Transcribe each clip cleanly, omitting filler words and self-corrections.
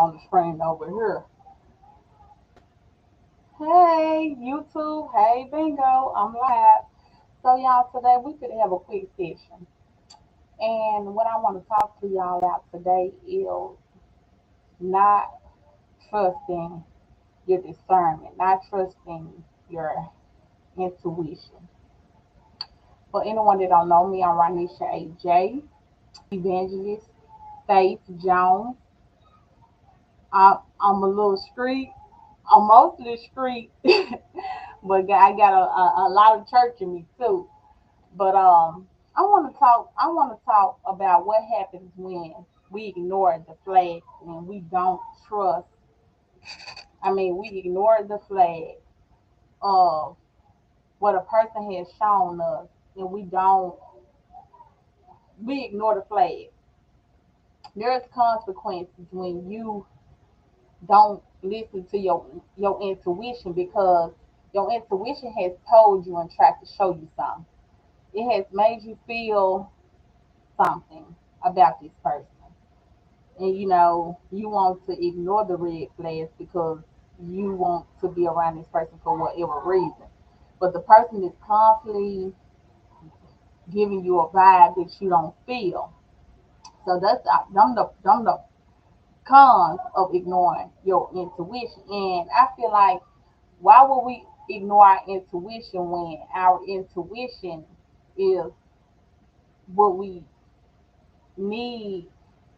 on the screen over here. Hey, YouTube. Hey, Bingo. I'm live. So, y'all, today we could have a quick session. And what I want to talk to y'all about today is not trusting your discernment, not trusting your intuition. For anyone that don't know me, I'm Ranisha AJ, evangelist, Faith Jones. I'm a little street. I'm mostly street, but I got a lot of church in me too. But I want to talk about what happens when we ignore the flag and we don't trust. I mean, we ignore the flag of what a person has shown us, and we ignore the flag. There's consequences when you don't listen to your intuition, because your intuition has told you and tried to show you something. It has made you feel something about this person. And you want to ignore the red flags because you want to be around this person for whatever reason. But the person is constantly giving you a vibe that you don't feel. So that's them the cons of ignoring your intuition. And I feel like, why would we ignore our intuition when our intuition is what we need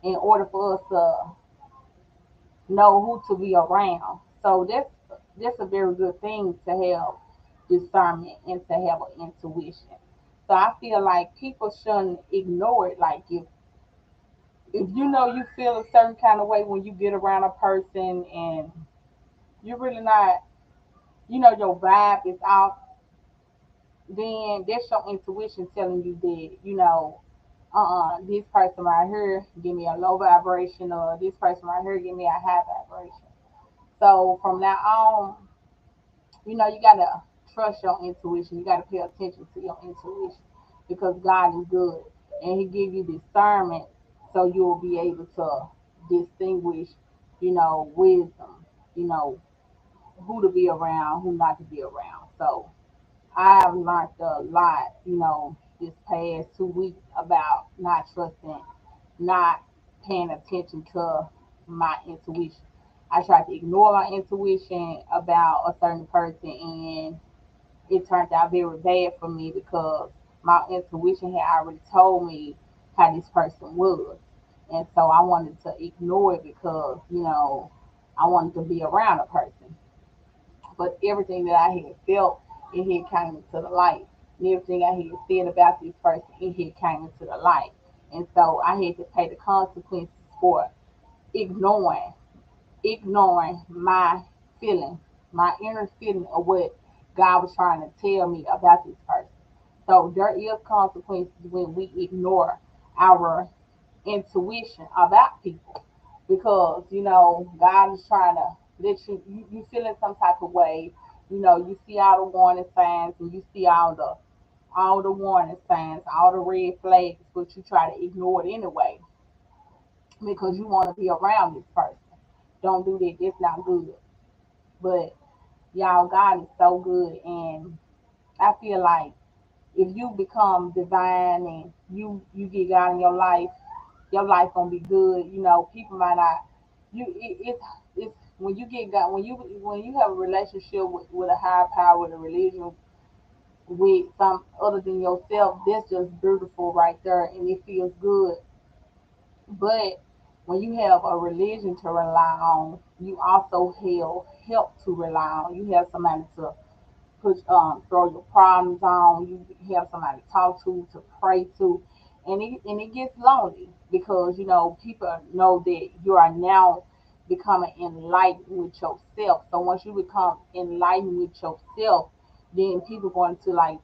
in order for us to know who to be around? So that's a very good thing to have discernment and to have an intuition. So I feel like people shouldn't ignore it. Like, if you know you feel a certain kind of way when you get around a person, and you're really not, your vibe is off, then that's your intuition telling you that, this person right here give me a low vibration, or this person right here give me a high vibration. So from now on, you gotta trust your intuition. You gotta pay attention to your intuition, because God is good and He give you discernment, so you will be able to distinguish, wisdom, you know, who to be around, who not to be around. So I've learned a lot, this past 2 weeks about not trusting, not paying attention to my intuition. I tried to ignore my intuition about a certain person, and it turned out very bad for me, because my intuition had already told me how this person was. And so I wanted to ignore it because, I wanted to be around a person. But everything that I had felt, it had came into the light. And everything I had said about this person, it had came into the light. And so I had to pay the consequences for ignoring, ignoring my feeling, my inner feeling of what God was trying to tell me about this person. So there is consequences when we ignore our intuition about people, because God is trying to let you feel in some type of way. You see all the warning signs, and you see all the warning signs, all the red flags, but you try to ignore it anyway, because you want to be around this person. Don't do that. That's not good. But y'all, God is so good, and I feel like if you become divine and you get God in your life gonna be good. People might not. It's when you get God, when you have a relationship with a higher power, with a religion, with some other than yourself. That's just beautiful right there, and it feels good. But when you have a religion to rely on, you also have help to rely on. You have somebody to throw your problems on. You have somebody to talk to pray to, and it gets lonely, because people know that you are now becoming enlightened with yourself. So once you become enlightened with yourself, then people going to like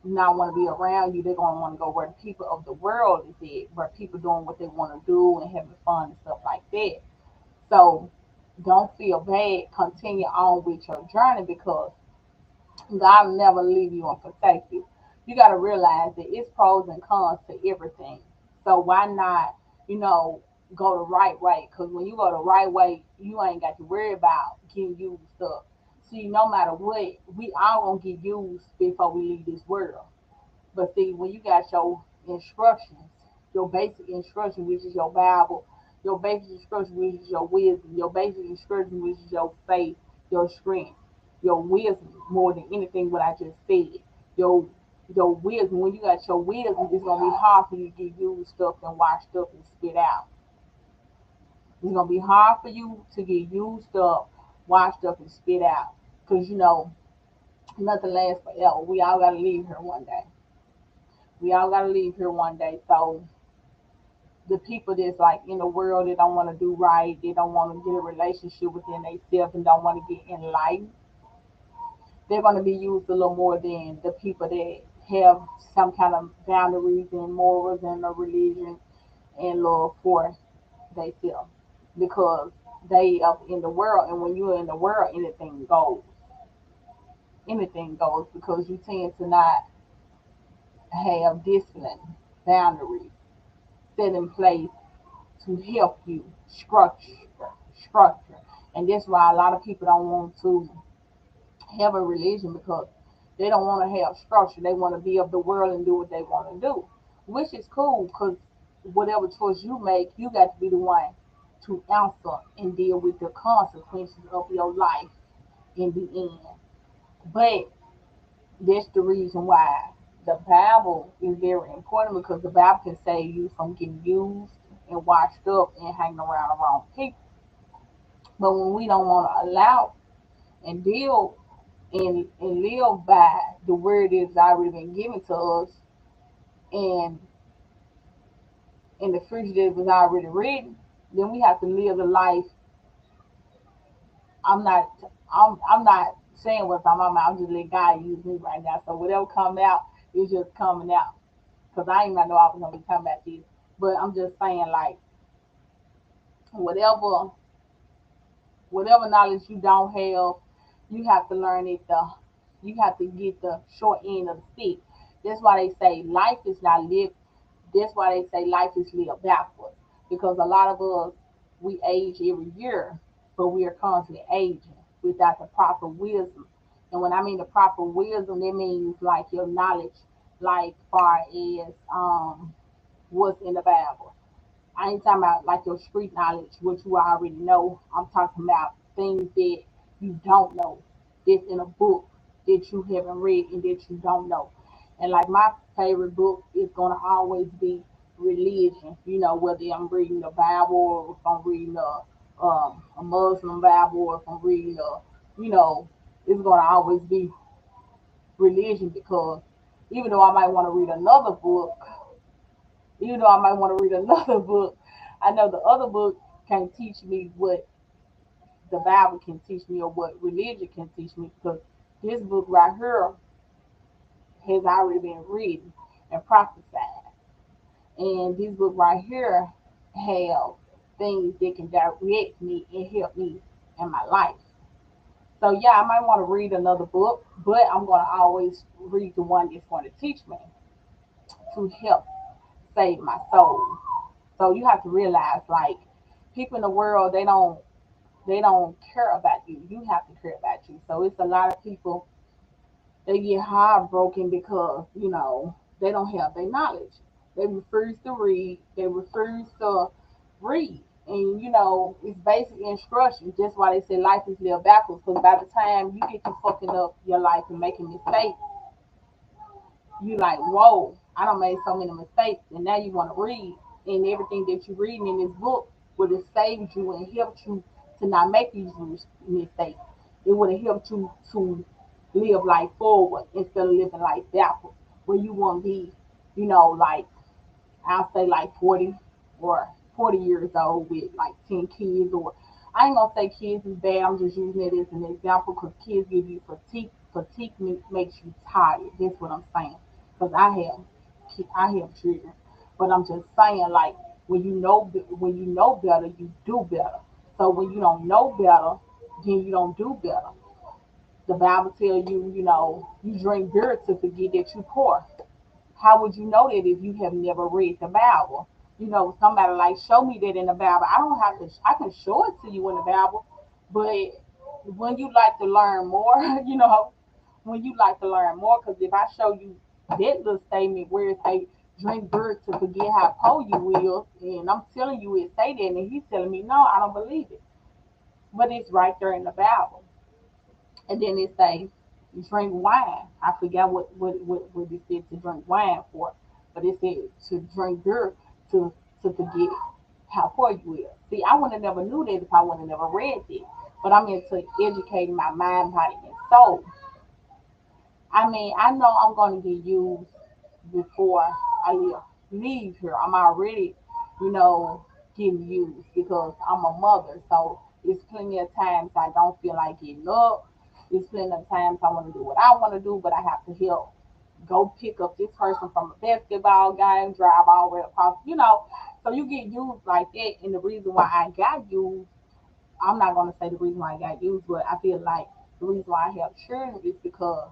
not want to be around you. They're going to want to go where the people of the world is at, where people doing what they want to do and having fun and stuff like that. So don't feel bad. Continue on with your journey, because God will never leave you and forsake you. You got to realize that it's pros and cons to everything. So why not, you know, go the right way. Because when you go the right way, you ain't got to worry about getting used up. See, no matter what, we all gonna get used before we leave this world. But see, when you got your instructions, your basic instruction, which is your Bible, your basic instruction, which is your wisdom, your basic instruction, which is your faith, your strength, your wisdom, more than anything what I just said. Your your wisdom, when you got your wisdom, it's gonna be hard for you to get used stuff and washed up and spit out. It's gonna be hard for you to get used up, washed up, and spit out. Cause nothing lasts forever. We all gotta leave here one day. We all gotta leave here one day. So the people that's like in the world that don't want to do right, they don't want to get a relationship within themselves and don't want to get enlightened, they're going to be used a little more than the people that have some kind of boundaries and morals and a religion and love for themselves because they up in the world, and when you're in the world, anything goes because you tend to not have discipline, boundaries set in place to help you structure. And that's why a lot of people don't want to have a religion because they don't want to have structure. They want to be of the world and do what they want to do, which is cool because whatever choice you make, you got to be the one to answer and deal with the consequences of your life in the end. But that's the reason why the Bible is very important because the Bible can save you from getting used and washed up and hanging around the wrong people. But when we don't want to allow and deal and live by the word that's already been given to us and the future that was already written, then we have to live the life. I'm not I'm not saying what's on my mouth. I'm just letting God use me right now. So whatever comes out is just coming out. Because I ain't gonna know I was gonna be talking about this. But I'm just saying like whatever whatever knowledge you don't have, you have to learn it the you have to get the short end of the stick. That's why they say life is not lived. That's why they say life is lived backwards. Because a lot of us we age every year, but we are constantly aging without the proper wisdom. And when I mean the proper wisdom, that means like your knowledge, like far as what's in the Bible. I ain't talking about like your street knowledge, what you already know. I'm talking about things that you don't know, that's in a book that you haven't read and that you don't know. And like my favorite book is gonna always be religion. You know, whether I'm reading the Bible or if I'm reading a Muslim Bible or if I'm reading you know, it's gonna always be religion because even though I might want to read another book, even though I might want to read another book, I know the other book can teach me what the Bible can teach me or what religion can teach me because this book right here has already been written and prophesied. And this book right here have things that can direct me and help me in my life. So yeah, I might want to read another book, but I'm gonna always read the one that's going to teach me to help save my soul. So you have to realize like people in the world they don't care about you. You have to care about you. So it's a lot of people they get heartbroken because they don't have their knowledge. They refuse to read. They refuse to read, and it's basic instructions. That's why they say life is lived backwards. Because by the time you get to fucking up your life and making mistakes, you like, whoa, I don't made so many mistakes, and now you want to read, and everything that you're reading in this book would have saved you and helped you to not make these mistakes. It would have helped you to live life forward instead of living life backwards, where you won't be, like I'll say like 40 or 40 years old with like 10 kids, or I ain't gonna say kids is bad. I'm just using it as an example because kids give you fatigue. Fatigue makes you tired. That's what I'm saying. Because I have children, but I'm just saying like when you know better, you do better. So when you don't know better, then you don't do better. The Bible tells you, you drink beer to forget that you poor. How would you know that if you have never read the Bible? Somebody like show me that in the Bible. I don't have to. I can show it to you in the Bible, but when you like to learn more, when you like to learn more, because if I show you that little statement where it say drink beer to forget how poor you will, and I'm telling you it say that, and he's telling me no, I don't believe it, but it's right there in the Bible. And then it say drink wine. I forgot what it said to drink wine for, but it said to drink beer to forget how poor you is. See, I would have never knew that if I would have never read it. But I'm into educating my mind, body, and soul. I mean, I know I'm going to get used before I leave here. I'm already, you know, getting used because I'm a mother. So it's plenty of times I don't feel like getting up. It's plenty of times I want to do what I want to do, but I have to help go pick up this person from a basketball game, drive all the way across. So you get used like that. And the reason why I got used, I'm not going to say the reason why I got used, but I feel like the reason why I have children is because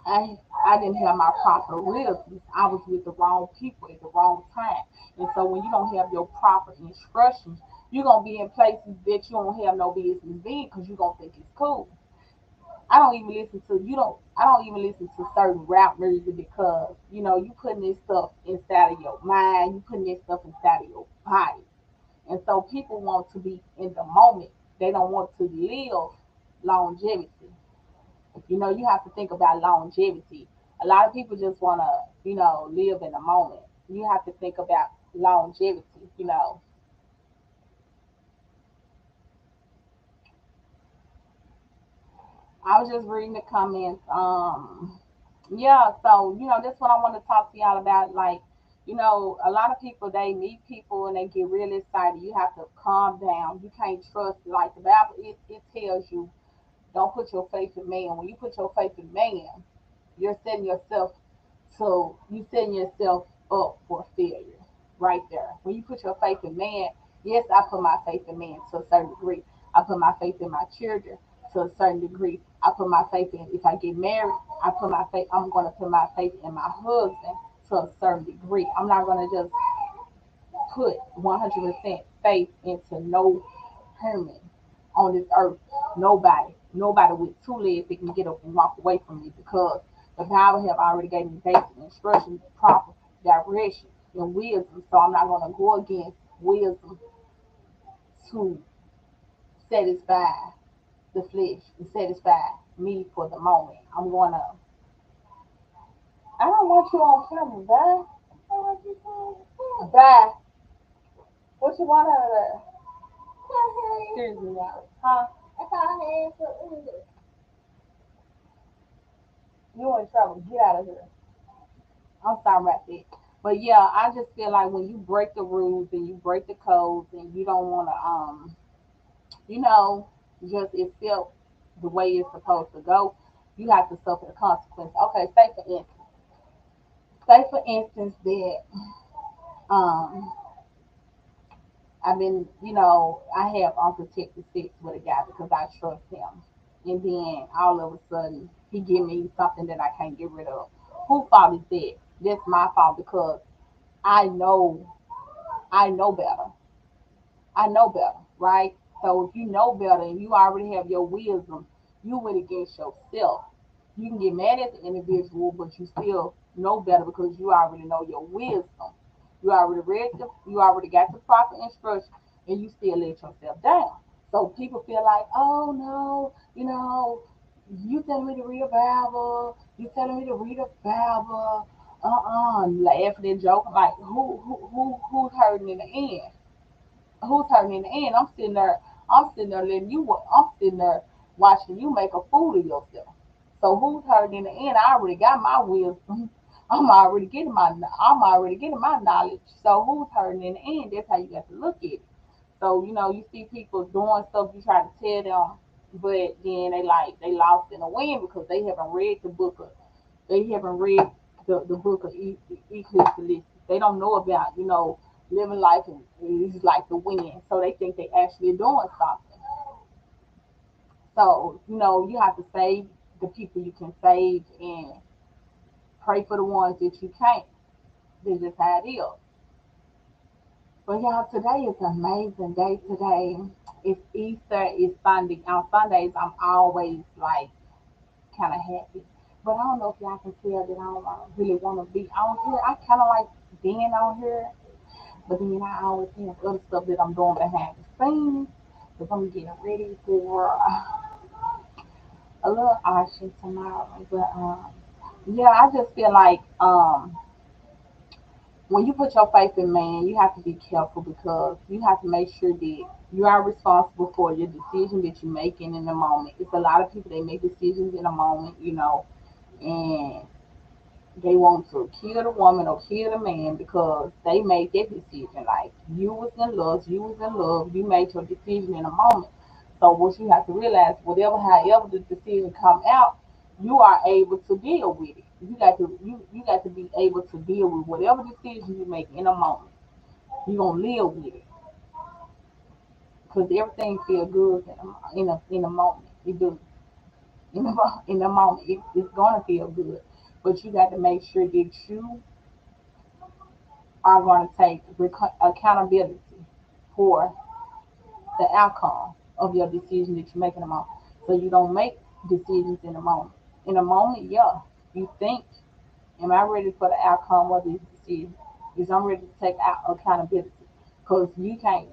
I didn't have my proper wisdom. I was with the wrong people at the wrong time. And so when you don't have your proper instructions, you're gonna be in places that you don't have no business being because you're gonna think it's cool. I don't even listen to certain rap music because you putting this stuff inside of your mind, you putting this stuff inside of your body. And so people want to be in the moment. They don't want to live longevity. You have to think about longevity. A lot of people just want to, live in the moment. You have to think about longevity. I was just reading the comments. Yeah, so, that's what I want to talk to y'all about. Like, a lot of people, they meet people and they get really excited. You have to calm down. You can't trust, like the Bible, it tells you, don't put your faith in man. When you put your faith in man, you're setting yourself you setting yourself up for failure right there. When you put your faith in man, yes, I put my faith in man to a certain degree. I put my faith in my children to a certain degree. I put my faith in if I get married, I'm gonna put my faith in my husband to a certain degree. I'm not gonna just put 100% faith into no human on this earth. Nobody with two legs that can get up and walk away from me because the Bible have already gave me basic instructions, proper direction, and wisdom. So I'm not going to go against wisdom to satisfy the flesh and satisfy me for the moment. I'm going to. I don't want you on camera, bye. Bye. What you want out of there? Excuse me, y'all. Huh? You in trouble. Get out of here. I'm sorry about that. But yeah, I just feel like when you break the rules and you break the codes and you don't want to, you know, just accept the way it's supposed to go, you have to suffer the consequence. Okay, say for instance that um I have unprotected sex with a guy because I trust him, and then all of a sudden he give me something that I can't get rid of. Who fault is that? That's my fault because I know I know better. I know better, right? So if you know better and you already have your wisdom, you went against yourself. You can get mad at the individual, but you still know better because you already know your wisdom. You already got the proper instruction, and you still let yourself down. So people feel like, oh no, you telling me to read a Bible, you telling me to read a Bible, laughing and joking, like who's hurting in the end? Who's hurting in the end? I'm sitting there letting you. I'm sitting there watching you make a fool of yourself. So who's hurting in the end? I already got my wisdom. I'm already getting my knowledge. So who's hurting in the end? That's how you got to look at it. So you see people doing stuff. You try to tell them, but then they lost in the wind because they haven't read the book of Ecclesiastes. They don't know about, living life and it's like the wind. So they think they actually doing something. So, you have to save the people you can save and pray for the ones that you can't. That's just how it is. But y'all, today is an amazing day. Today it's Easter. It's Sunday. On Sundays, I'm always like kind of happy. But I don't know if y'all can tell that I don't really want to be on here. I kind of like being on here, but then I always have other stuff that I'm doing behind the scenes. Because I'm getting ready for a little auction tomorrow. But yeah, I just feel like when you put your faith in man, you have to be careful because you have to make sure that you are responsible for your decision that you're making in the moment. It's a lot of people they make decisions in a moment, and they want to kill the woman or kill the man because they made that decision. Like you was in love, you made your decision in a moment. So what you have to realize, however the decision come out, you are able to deal with it. You got to be able to deal with whatever decision you make in a moment. You're gonna live with it because everything feel good in a moment. It do in the moment. It's gonna feel good, but you got to make sure that you are going to take accountability for the outcome of your decision that you make in a moment. So you don't make decisions in a moment. In a moment, yeah, you think, am I ready for the outcome of this decision? Is I'm ready to take out accountability? Because you can't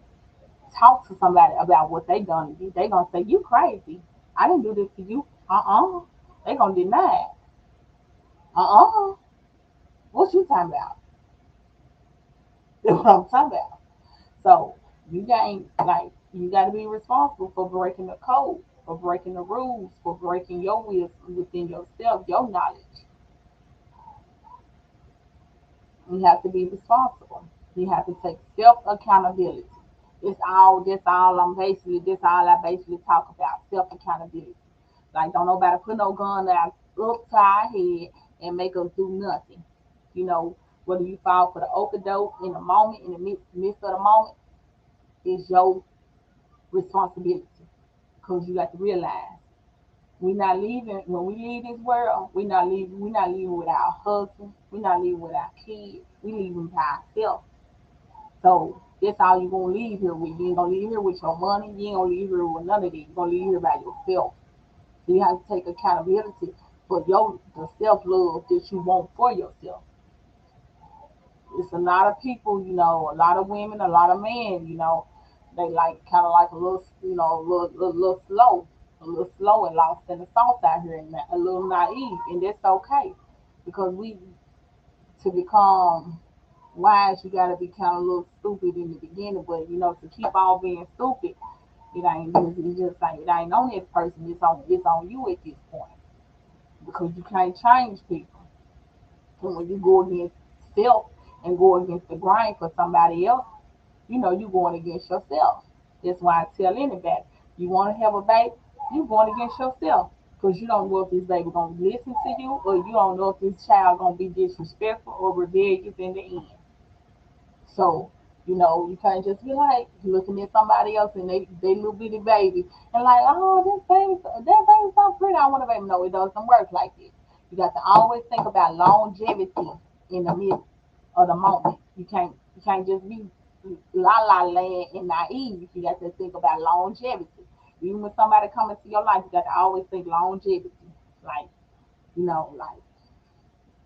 talk to somebody about what they done to you. They gonna say you crazy. I didn't do this to you. They gonna deny it. What you talking about? That's what I'm talking about. So you got to be responsible for breaking the code, for breaking the rules, for breaking your will within yourself, your knowledge. You have to be responsible. You have to take self accountability. That's all I basically talk about, self accountability. Like don't nobody put no gun out up to our head and make us do nothing. You know, whether you fall for the overdose in the moment, in the midst of the moment, is your responsibility. Because you got to realize we're not leaving when we leave this world. We're not leaving with our husband. We're not leaving with our kids. We leaving by ourselves. So that's all you're gonna leave here with. You ain't gonna leave here with your money. You ain't gonna leave here with none of that. You're gonna leave here by yourself. So you have to take accountability for the self love that you want for yourself. It's a lot of people, a lot of women, a lot of men, they like kind of like a little, a little slow and lost in the sauce out here, and a little naive, and that's okay, because to become wise, you got to be kind of a little stupid in the beginning, but to keep on being stupid, it's just like it ain't on this person, it's on you at this point, because you can't change people. And when you go against self and go against the grain for somebody else, you're going against yourself. That's why I tell anybody, you want to have a baby, you're going against yourself. Because you don't know if this baby going to listen to you, or you don't know if this child going to be disrespectful or rebellious in the end. So, you can't just be like looking at somebody else and they little bitty baby and like, oh, that baby's so pretty. I want a baby. No, it doesn't work like this. You got to always think about longevity in the midst of the moment. You can't just be la la land and naive. You got to think about longevity. Even when somebody comes into your life, you got to always think longevity. Like, like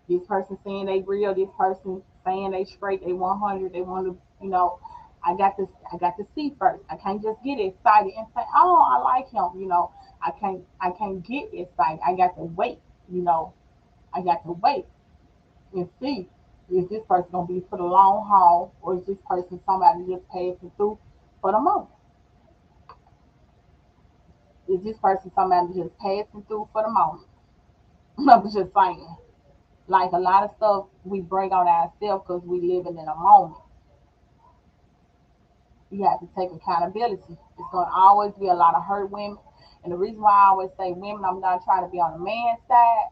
this person saying they real, this person saying they straight, they 100, they want to, I got to see first. I can't just get excited and say, oh, I like him. I can't get excited. I got to wait. You know, I got to wait and see, is this person gonna be for the long haul, or is this person somebody just passing through for the moment? Is this person somebody just passing through for the moment? I'm just saying. Like a lot of stuff we bring on ourselves because we living in a moment. You have to take accountability. It's going to always be a lot of hurt women. And the reason why I always say women, I'm not trying to be on the man's side,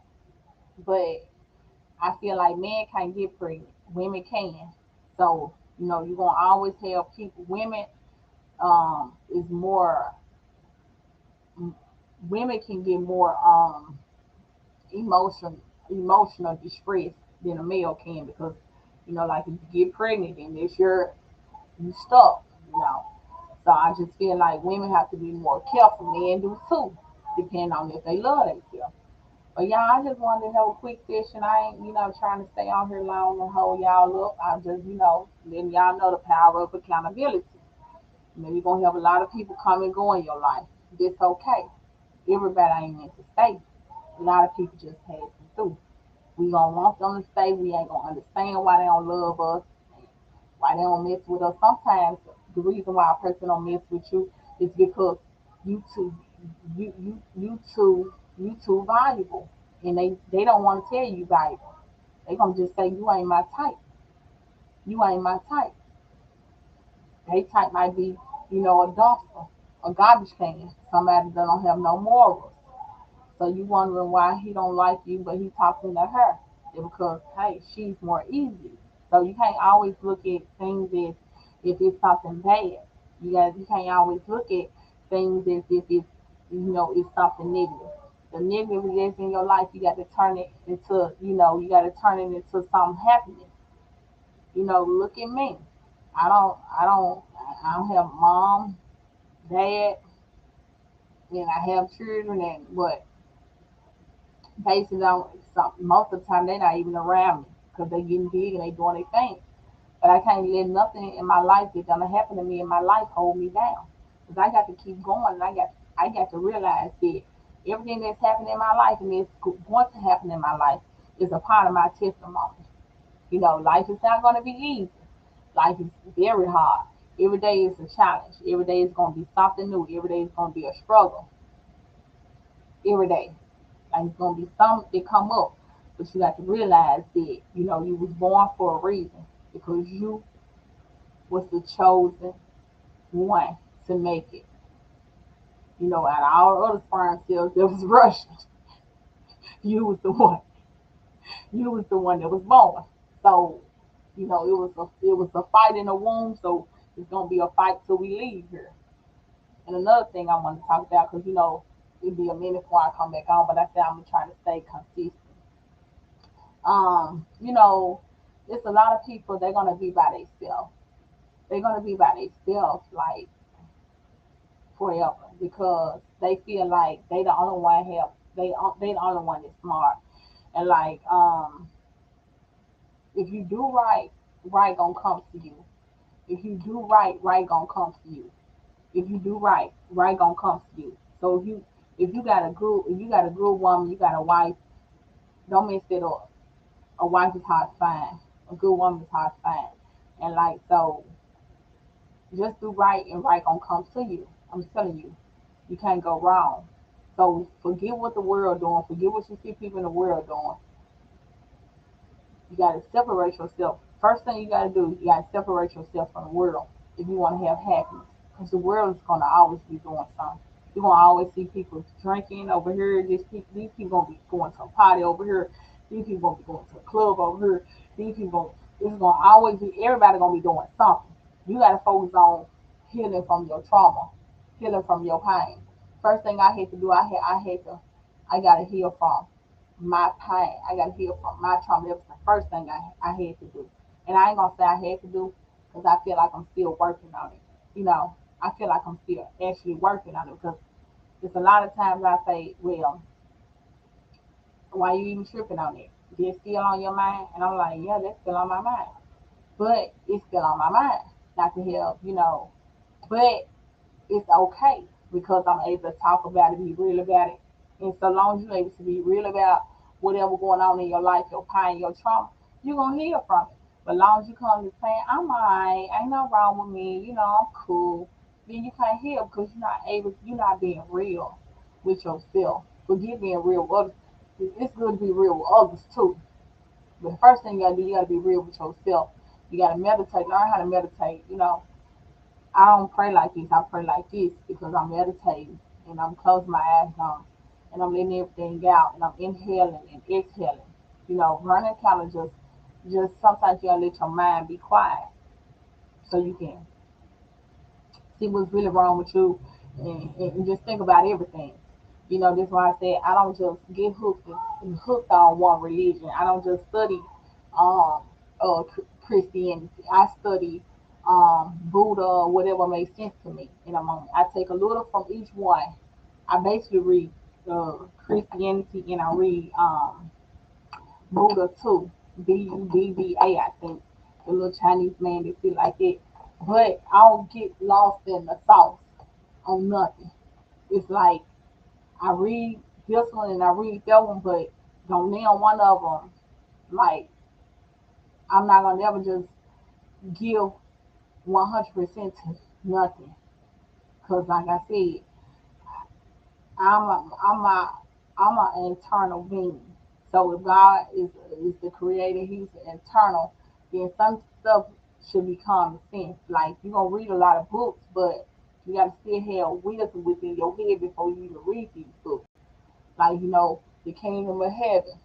but I feel like men can't get pregnant. Women can. So, you're going to always have people. Is more, women can get more emotion, distress than a male can because, like if you get pregnant and it's your you stuck, you know. So I just feel like women have to be more careful. Men do too, depending on if they love themselves. But y'all, I just wanted to have a quick session. I ain't, trying to stay on here long and hold y'all up. I just, letting y'all know the power of accountability. You're gonna have a lot of people come and go in your life. It's okay. Everybody ain't meant to stay. A lot of people just passing through. We gonna want them to stay. We ain't gonna understand why they don't love us, why they don't mess with us. Sometimes the reason why a person don't mess with you is because you too, you too valuable, and they don't want to tell you valuable. They gonna just say you ain't my type. You ain't my type. They type might be, a dumpster, a garbage can, somebody that don't have no morals. So you wondering why he don't like you, but he talking to her. It's because hey, she's more easy. So you can't always look at things as if it's something bad. You can't always look at things as if it's something negative. The negative that's in your life, you got to turn it into you got to turn it into some happiness. Look at me. I don't have mom, dad, and I have children, and what basically on some most of the time they're not even around me because they getting big and they doing their thing. But I can't let nothing in my life that's gonna happen to me in my life hold me down. Because I got to keep going, and I got to realize that everything that's happening in my life and is going to happen in my life is a part of my testimony. Life is not gonna be easy. Life is very hard. Every day is a challenge. Every day is gonna be something new. Every day is gonna be a struggle. Every day. Like it's gonna be something that come up. But you got to realize that, you was born for a reason because you was the chosen one to make it. Out of all the other sperm cells that was rushing, you was the one. You was the one that was born. So, it was a fight in the womb, so it's gonna be a fight till we leave here. And another thing I want to talk about, because it'd be a minute before I come back on, but I said I'm gonna try to stay consistent. Um, you know, it's a lot of people they're gonna be by themselves. They're gonna be by themselves like forever because they feel like they the only one have they the only one that's smart. And like if you do right, right gonna come to you. If you do right, right gonna come to you. If you do right, right gonna come to you. So if you got a good woman, you got a wife, don't mess it up. A wife is hard to find. A good woman is hard to find. And like so just do right and right gonna come to you. I'm telling you. You can't go wrong. So forget what the world doing, forget what you see people in the world doing. You gotta separate yourself. First thing you gotta do, you gotta separate yourself from the world if you wanna have happiness. Because the world is gonna always be doing something. You're gonna always see people drinking over here. These people gonna be going to a party over here. These people gonna be going to a club over here. These people, it's gonna always be everybody gonna be doing something. You gotta focus on healing from your trauma, healing from your pain. First thing I had to do, I gotta heal from my pain. I gotta heal from my trauma. That was the first thing I had to do. And I ain't gonna say I had to do because I feel like I'm still working on it. I feel like I'm still actually working on it because there's a lot of times I say, well, why you even tripping on it? It's still on your mind? And I'm like, yeah, that's still on my mind. But it's still on my mind. Not to help. But it's okay because I'm able to talk about it, be real about it. And so long as you're able to be real about whatever going on in your life, your pain, your trauma, you're gonna heal from it. But as long as you come to saying, I'm alright, ain't no wrong with me, I'm cool, then you can't heal because you're not being real with yourself. Forget being real with others. It's good to be real with others too. But the first thing you gotta do, you gotta be real with yourself. You gotta meditate, learn how to meditate. I don't pray like this. I pray like this because I'm meditating and I'm closing my eyes now and I'm letting everything out and I'm inhaling and exhaling. Running kind of just sometimes you gotta let your mind be quiet so you can see what's really wrong with you and just think about everything. That's why I said I don't just get hooked on one religion. I don't just study um Christianity. I study Buddha, whatever makes sense to me in a moment. I take a little from each one. I basically read Christianity and I read Buddha too. Buddha, I think. The little Chinese man that feel like it. But I don't get lost in the sauce on nothing. It's like I read this one and I read that one, but don't name one of them. Like I'm not gonna ever just give 100% to nothing. Cause like I said, I'm a, I'm a, I'm an internal being. So if God is the creator, He's internal. Then some stuff should be common sense. Like you're gonna read a lot of books, but you gotta still have wisdom within your head before you even read these books. Like the kingdom of heaven.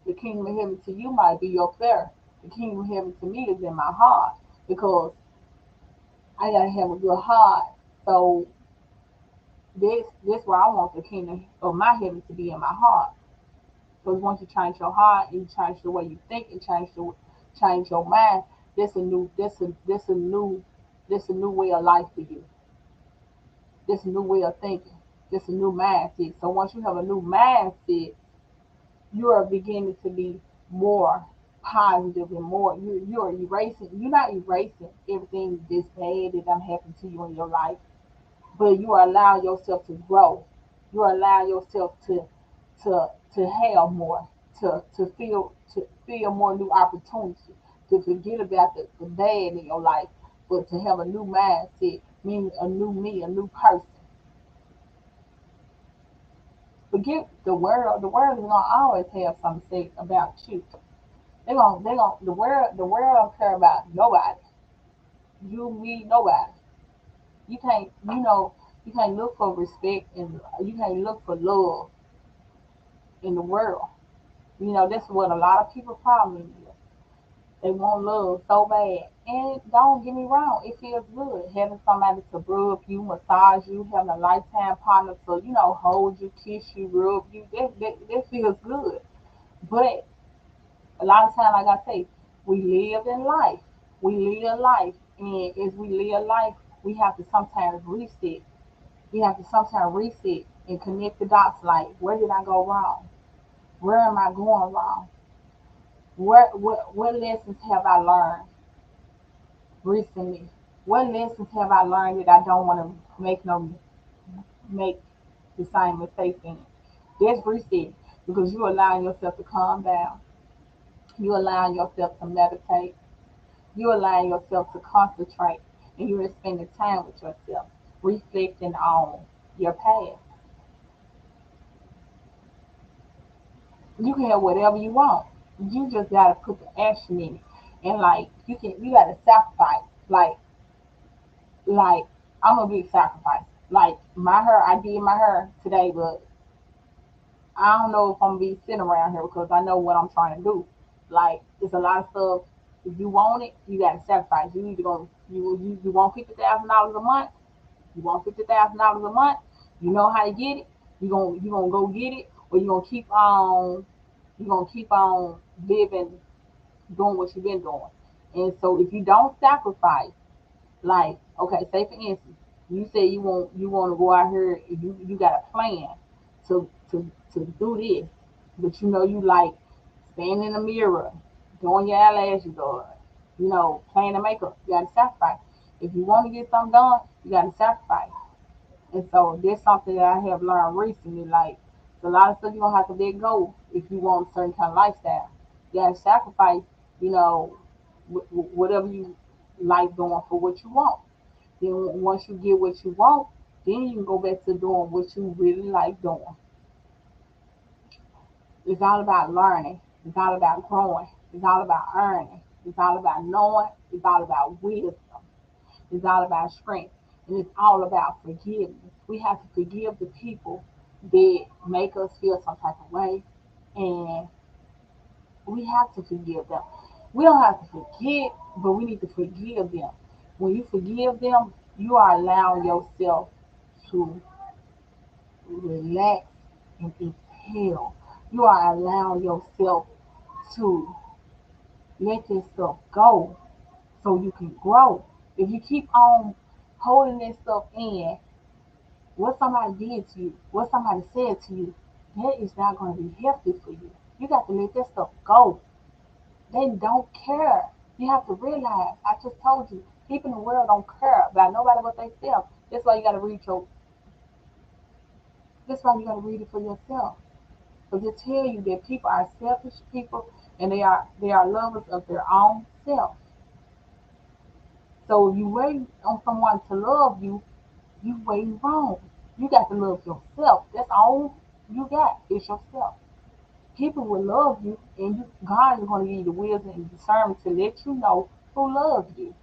The kingdom of heaven to you might be your fair. The kingdom of heaven to me is in my heart because I gotta have a good heart. So this where I want the kingdom of my heaven to be in my heart. Because once you change your heart and you change the way you think and change your mind, this a new way of life for you. This a new way of thinking. This a new mindset. So once you have a new mindset, you are beginning to be more positive and more you're erasing you're not erasing everything that's bad that done happened to you in your life, but you are allowing yourself to grow. You are allowing yourself to have more, to feel more new opportunities, to forget about the bad in your life, but to have a new mindset, meaning a new me, a new person. Forget the world. The world is gonna always have something to say about you. They gonna the world don't care about nobody. You, me, nobody. You can't look for respect and you can't look for love in the world. That's what a lot of people problem is. They want love so bad. And don't get me wrong, it feels good having somebody to rub you, massage you, having a lifetime partner to, hold you, kiss you, rub you. That feels good. But a lot of time, like I say, we live in life. We live life. And as we live life, we have to sometimes reset. We have to sometimes reset and connect the dots like, where did I go wrong? Where am I going wrong? What lessons have I learned recently? What lessons have I learned that I don't want to make the same mistakes in? That's reset because you're allowing yourself to calm down. You're allowing yourself to meditate. You're allowing yourself to concentrate, and you're spending time with yourself, reflecting on your past. You can have whatever you want. You just gotta put the action in it, and like you gotta sacrifice. Like I'm a big sacrifice. Like my hair, I did my hair today, but I don't know if I'm gonna be sitting around here because I know what I'm trying to do. Like it's a lot of stuff. If you want it, you gotta sacrifice. You either gonna you want $50,000 a month. You want $50,000 a month. You know how to get it. You gonna go get it, or you gonna keep on living, doing what you've been doing. And so if you don't sacrifice, like okay, say for instance, you say you want to go out here, you got a plan to do this, but you like standing in the mirror, doing your eyelashes or playing the makeup. You got to sacrifice. If you want to get something done, you got to sacrifice. And so that's something that I have learned recently. Like a lot of stuff you gonna have to let go if you want a certain kind of lifestyle. You gotta sacrifice, you know, whatever you like doing for what you want. Then once you get what you want, then you can go back to doing what you really like doing. It's all about learning. It's all about growing. It's all about earning. It's all about knowing. It's all about wisdom. It's all about strength. And it's all about forgiveness. We have to forgive the people that make us feel some type of way. And we have to forgive them. We don't have to forget, but we need to forgive them. When you forgive them, you are allowing yourself to relax and exhale. You are allowing yourself to let this stuff go so you can grow. If you keep on holding this stuff in, what somebody did to you, what somebody said to you, that is not going to be healthy for you. You got to let that stuff go. They don't care. You have to realize, I just told you, people in the world don't care about nobody but themselves. That's why you got to read your, that's why you got to read it for yourself. Because it tell you that people are selfish people and they are lovers of their own self. So if you wait on someone to love you, you waiting wrong. You got to love yourself. That's all you got is yourself. People will love you, and God is going to give you the wisdom and discernment to let you know who loves you.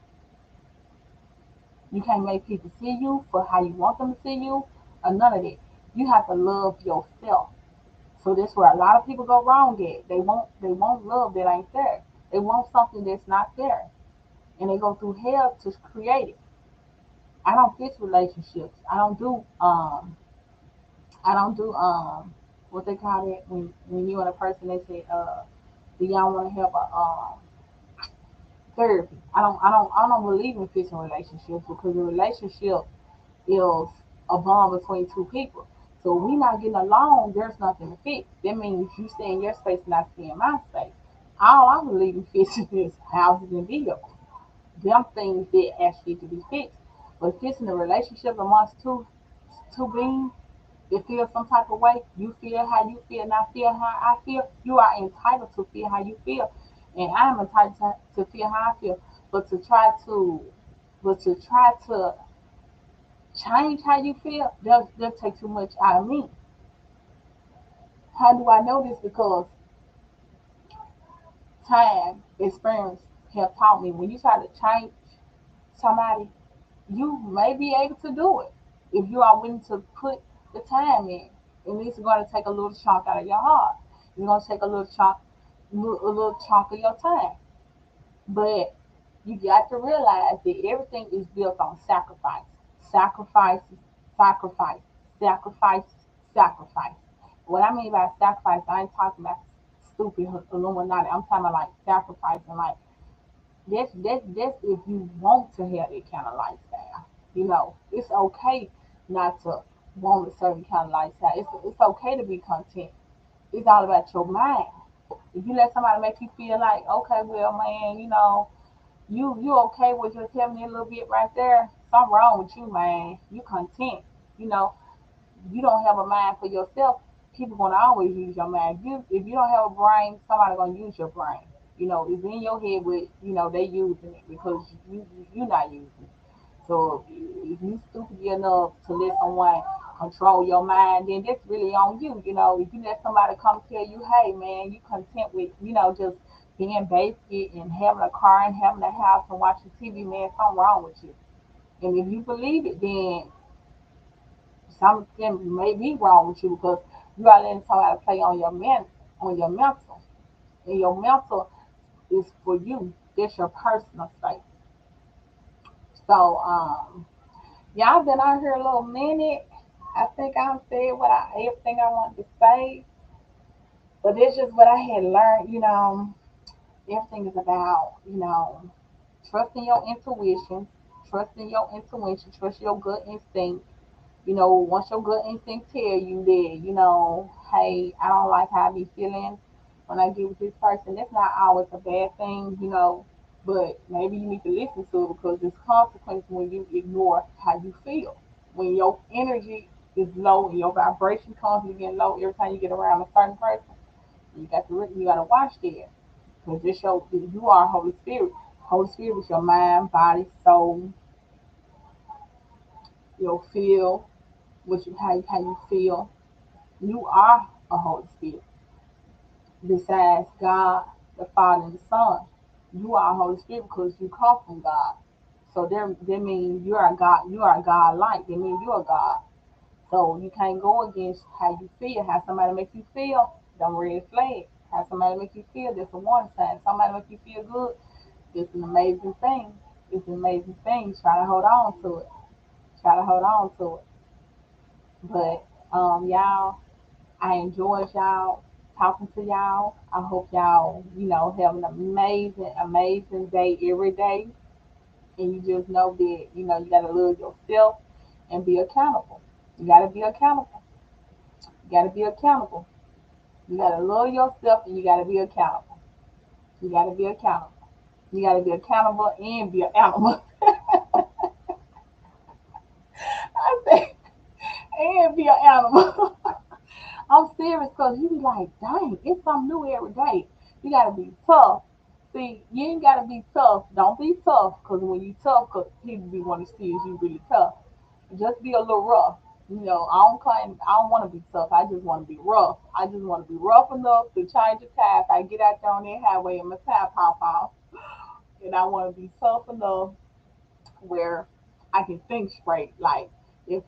You can't make people see you for how you want them to see you, or none of that. You have to love yourself. So that's where a lot of people go wrong at. They want love that ain't there. They want something that's not there, and they go through hell to create it. I don't fix relationships. What they call it when you and a person they say do y'all want to have a therapy. I don't believe in fixing relationships because a relationship is a bond between two people. So if we not getting along, there's nothing to fix. That means you stay in your space and I stay in my space. All I believe in fixing is houses and vehicles. Them things that actually to be fixed. But fixing a relationship amongst two beings that feel some type of way, you feel how you feel and I feel how I feel, you are entitled to feel how you feel. And I am entitled to feel how I feel. But to try to change how you feel, that take too much out of me. How do I know this? Because time, experience have taught me when you try to change somebody, you may be able to do it if you are willing to put the time in. And it's going to take a little chunk out of your heart. It's going to take a little chunk of your time. But you got to realize that everything is built on sacrifice. Sacrifice, sacrifice, sacrifice, sacrifice. What I mean by sacrifice, I ain't talking about stupid Illuminati. I'm talking about like sacrificing, like that's if you want to have that kind of lifestyle. It's okay not to want a certain kind of lifestyle. It's okay to be content. It's all about your mind. If you let somebody make you feel like, okay, well, man, you okay with just having me a little bit right there, something wrong with you, man. You content. You know, you don't have a mind for yourself, people gonna always use your mind. If you don't have a brain, somebody gonna use your brain. It's in your head, but they using it because you not using it. So if you stupid enough to let someone control your mind, then that's really on you. If you let somebody come tell you, hey man, you content with just being basic and having a car and having a house and watching TV, man, something wrong with you. And if you believe it, then something may be wrong with you because you are letting somebody play on your mental, and your mental is for you. That's your personal space. So y'all been out here a little minute. I think I said everything I wanted to say, but it's just what I had learned. Everything is about trusting your intuition, trust your gut instinct. Once your gut instinct tell you that, hey, I don't like how I be feeling when I get with this person, that's not always a bad thing. But maybe you need to listen to it because there's consequences when you ignore how you feel. When your energy is low and your vibration constantly getting low every time you get around a certain person, you got to watch that because you are Holy Spirit. Holy Spirit is your mind, body, soul, your feel, how you feel. You are a Holy Spirit. Besides God, the Father, and the Son, you are a Holy Spirit because you come from God. So that means you are God. You are God like. That means you are God. So you can't go against how you feel. How somebody make you feel, don't red flag. How somebody make you feel, that's a one sign. Somebody make you feel good, it's an amazing thing. It's an amazing thing. Try to hold on to it. Try to hold on to it. But y'all, I enjoyed y'all talking to y'all. I hope y'all, have an amazing, amazing day every day. And you just know that, you gotta love yourself and be accountable. You gotta be accountable. You gotta be accountable. You gotta love yourself and you gotta be accountable. You gotta be accountable. You gotta be accountable and be an animal. I say, and be an animal. I'm serious because you be like, dang, it's something new every day. You gotta be tough. See, you ain't gotta be tough. Don't be tough because when you tough, cause people be want to see is you really tough. Just be a little rough. I don't want to be tough. I just want to be rough. I just want to be rough enough to change the tire. If I get out there on that highway and my tire pop off, and I want to be tough enough where I can think straight. Like if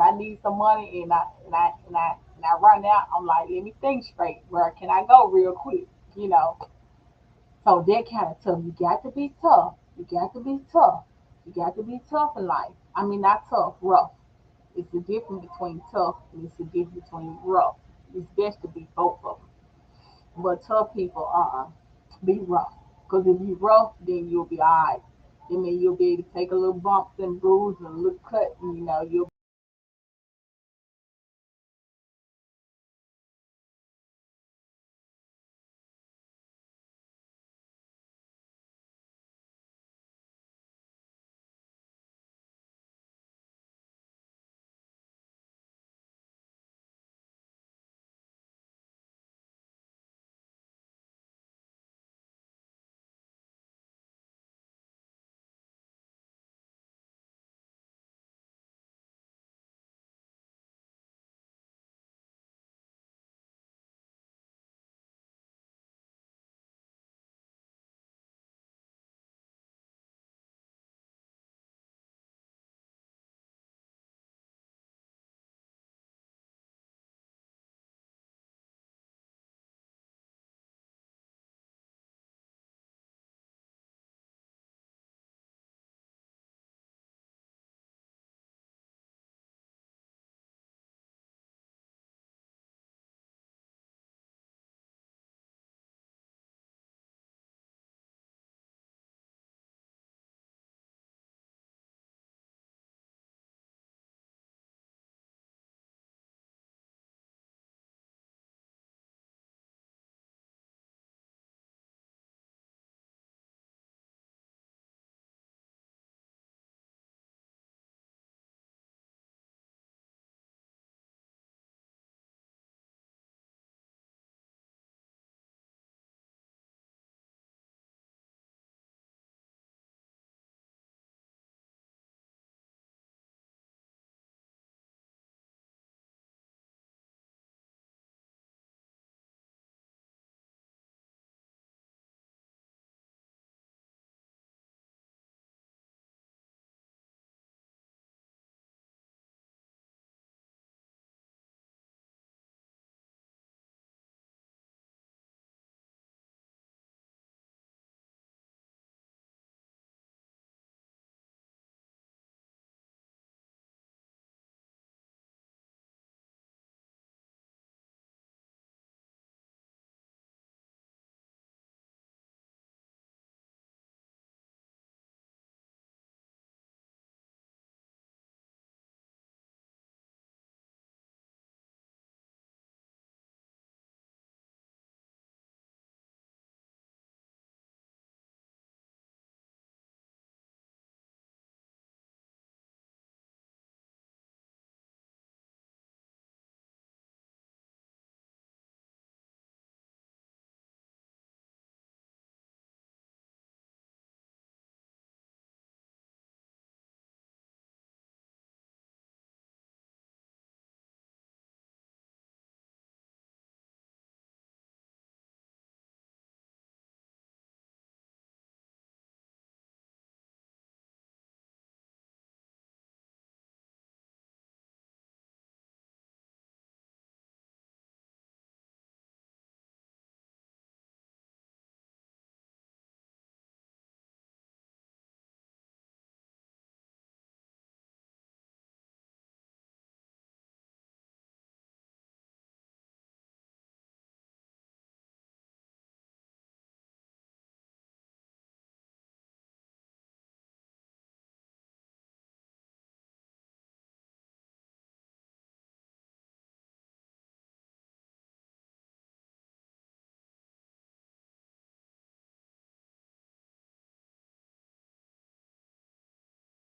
I need some money and I run out, I'm like, let me think straight. Where can I go real quick? You know. So that kind of tough. You got to be tough. You got to be tough. You got to be tough in life. I mean, not tough, rough. It's the difference between tough and it's the difference between rough. It's best to be both of them. But tough people, be rough. Because if you rough, then you'll be alright. I mean, you'll be able to take a little bumps and bruises and a little cut, and you'll